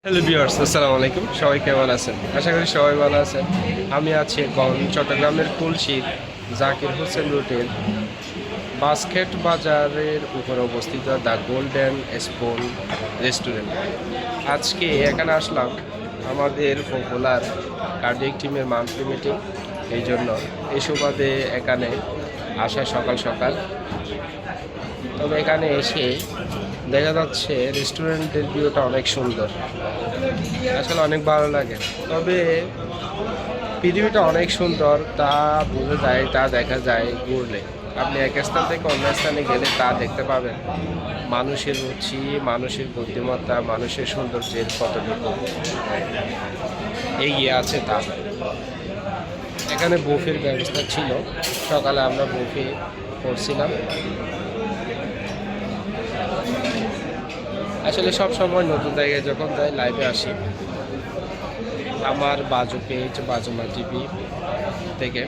Hello viewers, আসসালামু আলাইকুম। সবাই কেমন আছেন? আশা করি সবাই ভালো আছেন। আমি আছি এখন চট্টগ্রামের কুলশীর জাকির হোসেন রোডের বাস্কেট বাজারের উপরে অবস্থিত দ্য গোল্ডেন স্পুন রেস্টুরেন্ট। আজকে এখানে আসলাম আমাদের পপুলার কার্ডিয়াক টিমের মান্থলি মিটিং, এই জন্য এই সুবাদে এখানে আসা সকাল সকাল। তবে এখানে এসে দেখা যাচ্ছে রেস্টুরেন্টের ভিউটা অনেক সুন্দর, আসলে অনেক ভালো লাগে। তবে পৃথিবীটা অনেক সুন্দর তা বোঝা যায়, তা দেখা যায় ঘুরলে। আপনি এক স্থান থেকে অন্য স্থানে গেলে তা দেখতে পাবেন মানুষের রুচি, মানুষের বুদ্ধিমত্তা, মানুষের সৌন্দর্যের কতটুকু এগিয়ে আছে তা। এখানে বুফের ব্যবস্থা ছিল, সকালে আমরা বুফে করছিলাম। আসলে সব সময় নতুন জায়গায় যখন যাই লাইভে আসি আমার বাজু পেজ বাজুমা টিভি থেকে।